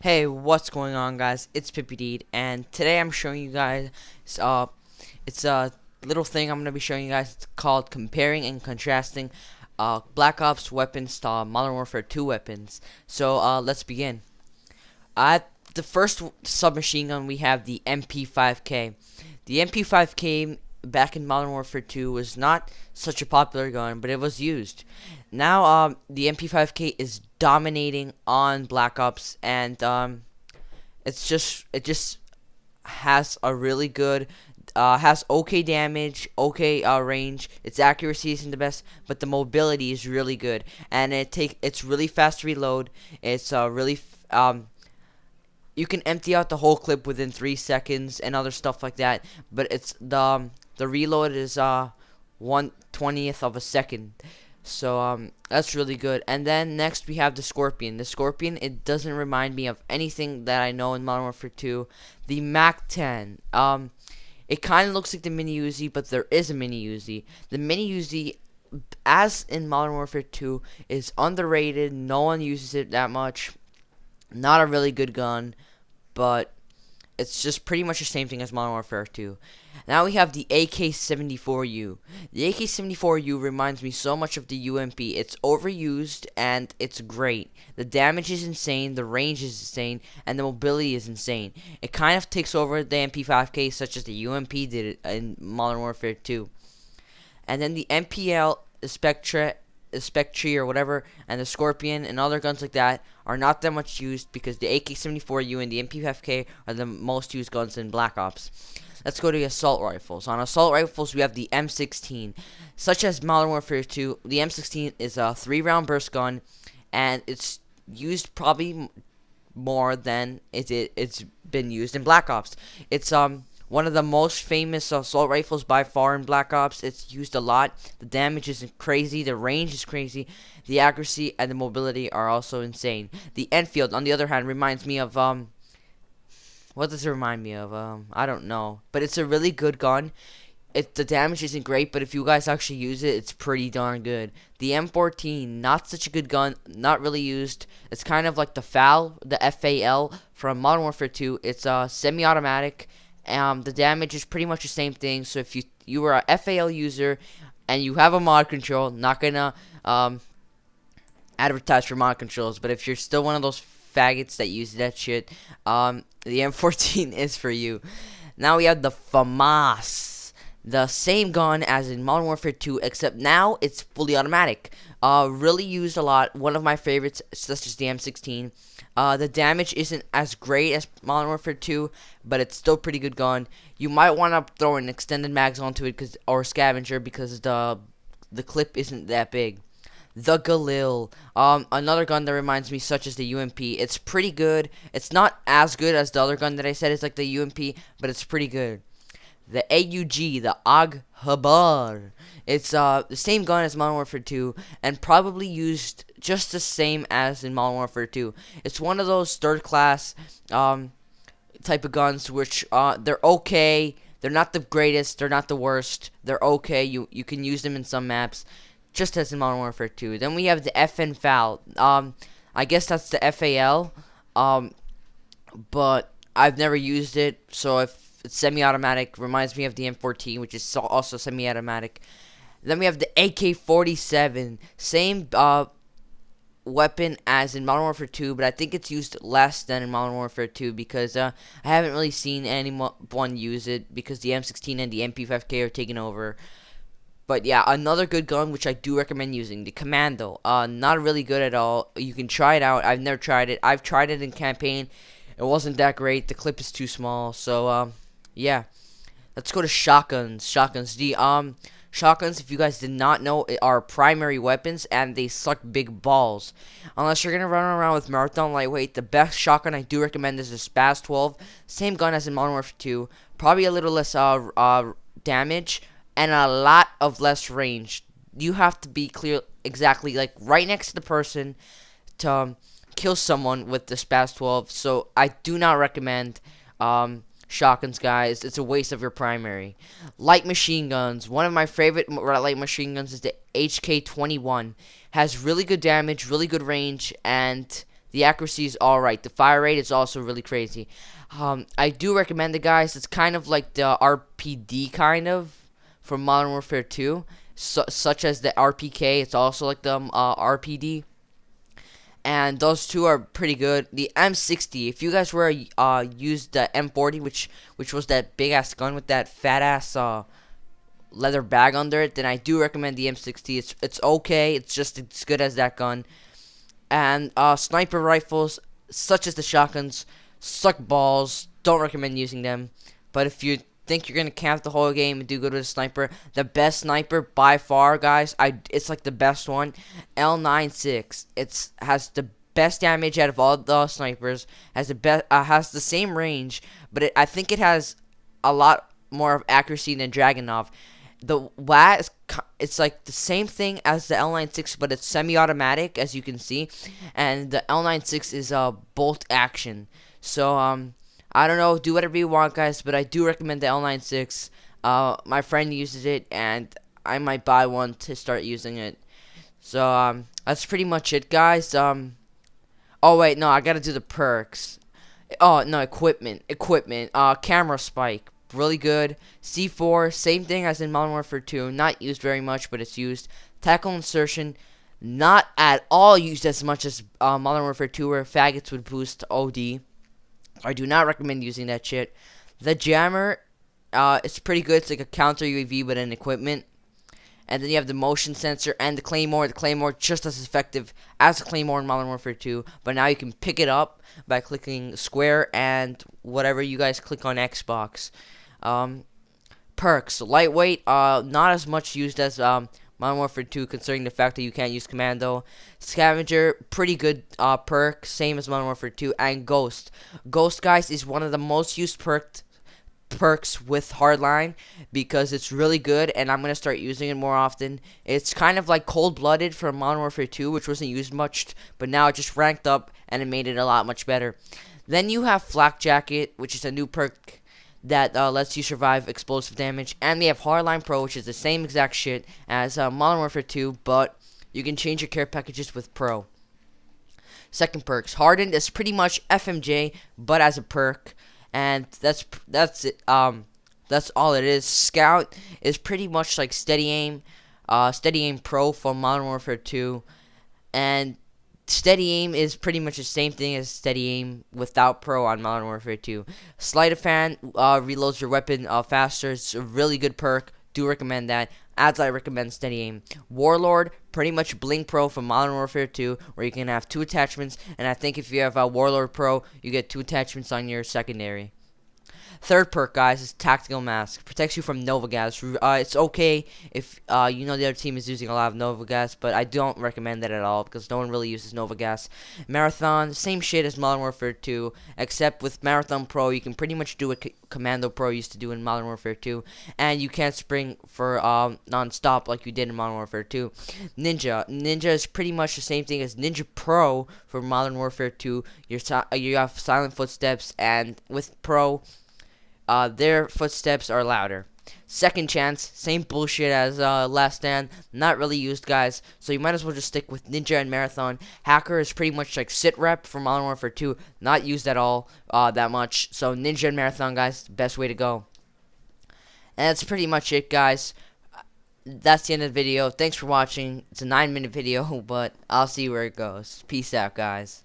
Hey, what's going on, guys? It's Pippideed, and today I'm showing you guys uh it's a little thing I'm gonna be showing you guys. It's called comparing and contrasting Black Ops weapons to Modern Warfare 2 weapons. So let's begin. At the first submachine gun, we have the MP5K. The MP5K back in Modern Warfare 2 was not such a popular gun, but it was used. Now the MP5K is dominating on Black Ops, and it just has a really good has okay damage, okay range. Its accuracy isn't the best, but the mobility is really good, and it's really fast to reload. It's you can empty out the whole clip within 3 seconds and other stuff like that, but it's the reload is 1/20th of a second. So that's really good. And then next we have the Scorpion. The Scorpion, it doesn't remind me of anything that I know in Modern Warfare 2. The Mw2. It kind of looks like the Mini Uzi, but there is a Mini Uzi. The Mini Uzi, as in Modern Warfare 2, is underrated. No one uses it that much. Not a really good gun, but it's just pretty much the same thing as Modern Warfare 2. Now we have the AK-74U. The AK-74U reminds me so much of the UMP. It's overused and it's great. The damage is insane, the range is insane, and the mobility is insane. It kind of takes over the MP5K, such as the UMP did it in Modern Warfare 2. And then the MPL Spectre or whatever, and the Scorpion and other guns like that are not that much used because the AK-74U and the MP5K are the most used guns in Black Ops. Let's go to the assault rifles. On assault rifles, we have the M16. Such as Modern Warfare 2, the M16 is a 3-round burst gun, and it's used probably more than it's been used in Black Ops. It's one of the most famous assault rifles by far in Black Ops. It's used a lot. The damage is crazy. The range is crazy. The accuracy and the mobility are also insane. The Enfield, on the other hand, reminds me of what does it remind me of? I don't know. But it's a really good gun. The damage isn't great, but if you guys actually use it, it's pretty darn good. The M14, not such a good gun, not really used. It's kind of like the FAL from Modern Warfare 2. It's semi-automatic. The damage is pretty much the same thing. So if you are a FAL user and you have a mod control, not gonna advertise for mod controls, but if you're still one of those faggots that use that shit, the M14 is for you. Now we have the FAMAS, the same gun as in Modern Warfare 2, except now it's fully automatic. Really used a lot. One of my favorites, such as the M16. The damage isn't as great as Modern Warfare 2, but it's still a pretty good gun. You might want to throw an extended mags onto it, or scavenger, because the clip isn't that big. The Galil, another gun that reminds me such as the UMP. It's pretty good. It's not as good as the other gun that I said is like the UMP, but it's pretty good. The AUG, the Aghabar. It's the same gun as Modern Warfare 2, and probably used just the same as in Modern Warfare 2. It's one of those third class type of guns which they're okay. They're not the greatest. They're not the worst. They're okay. You can use them in some maps, just as in Modern Warfare 2. Then we have the FNFAL. I guess that's the FAL. But I've never used it, so if it's semi-automatic, reminds me of the M14, which is also semi-automatic. Then we have the AK-47, same weapon as in Modern Warfare 2, but I think it's used less than in Modern Warfare 2 because I haven't really seen anyone use it because the M16 and the MP5K are taking over. But yeah, another good gun which I do recommend using, the Commando. Not really good at all. You can try it out. I've never tried it. I've tried it in campaign. It wasn't that great. The clip is too small. So yeah, let's go to shotguns. Shotguns. The shotguns, if you guys did not know, are primary weapons, and they suck big balls. Unless you're gonna run around with marathon lightweight, the best shotgun I do recommend is the Spaz 12. Same gun as in Modern Warfare 2. Probably a little less damage and a lot of less range. You have to be clear exactly like right next to the person to kill someone with the Spaz 12. So I do not recommend shotguns, guys. It's a waste of your primary. Light machine guns. One of my favorite light machine guns is the HK-21. Has really good damage, really good range, and The accuracy is alright. The fire rate is also really crazy. I do recommend it, guys. It's kind of like the RPD kind of from Modern Warfare 2, such as the RPK. It's also like the RPD, and those two are pretty good. The M60, if you guys were used the M40, which was that big ass gun with that fat ass leather bag under it, then I do recommend the M60. It's okay. It's just as good as that gun. And sniper rifles, such as the shotguns, suck balls. Don't recommend using them. But if you think you're gonna camp the whole game and do good with a sniper, the best sniper by far, guys, it's like the best one, L96. It has the best damage out of all the snipers. Has the same range, but I think it has a lot more of accuracy than Dragunov. The WAT it's like the same thing as the L96, but it's semi-automatic, as you can see, and the L96 is bolt action. So I don't know, do whatever you want, guys, but I do recommend the L96. My friend uses it, and I might buy one to start using it. So that's pretty much it, guys. Oh wait, no, I gotta do the perks. Oh no, equipment. Camera spike, really good. C4, same thing as in Modern Warfare 2, not used very much, but it's used. Tackle insertion, not at all used as much as Modern Warfare 2, where faggots would boost OD. I do not recommend using that shit. The jammer, it's pretty good. It's like a counter UAV, but an equipment. And then you have the motion sensor and the Claymore. The Claymore just as effective as the Claymore in Modern Warfare 2, but now you can pick it up by clicking square and whatever you guys click on Xbox. Perks, lightweight, not as much used as Modern Warfare 2, considering the fact that you can't use Commando. Scavenger, pretty good perk, same as Modern Warfare 2. And Ghost. Ghost, guys, is one of the most used perks with Hardline, because it's really good, and I'm going to start using it more often. It's kind of like Cold-Blooded from Modern Warfare 2, which wasn't used much, but now it just ranked up, and it made it a lot much better. Then you have Flak Jacket, which is a new perk that lets you survive explosive damage. And we have Hardline Pro, which is the same exact shit as Modern Warfare 2, but you can change your care packages with Pro. Second perks, Hardened is pretty much FMJ, but as a perk, and that's it. That's all it is. Scout is pretty much like Steady Aim Pro from Modern Warfare 2, and Steady Aim is pretty much the same thing as Steady Aim without Pro on Modern Warfare 2. Sleight of Hand reloads your weapon faster. It's a really good perk. Do recommend that, as I recommend Steady Aim. Warlord, pretty much Blink Pro from Modern Warfare 2, where you can have 2 attachments, and I think if you have a Warlord Pro, you get 2 attachments on your secondary. Third perk, guys, is Tactical Mask. Protects you from Nova Gas. It's okay if you know the other team is using a lot of Nova Gas, but I don't recommend that at all, because no one really uses Nova Gas. Marathon, same shit as Modern Warfare 2, except with Marathon Pro, you can pretty much do what Commando Pro used to do in Modern Warfare 2, and you can't spring for non-stop like you did in Modern Warfare 2. Ninja is pretty much the same thing as Ninja Pro for Modern Warfare 2. You have silent footsteps, and with Pro, their footsteps are louder. Second Chance, same bullshit as Last Stand, not really used, guys, so you might as well just stick with Ninja and Marathon. Hacker is pretty much like Sit Rep from Modern Warfare 2, not used at all that much, so Ninja and Marathon, guys, best way to go. And that's pretty much it, guys. That's the end of the video. Thanks for watching. It's a 9-minute video, but I'll see where it goes. Peace out, guys.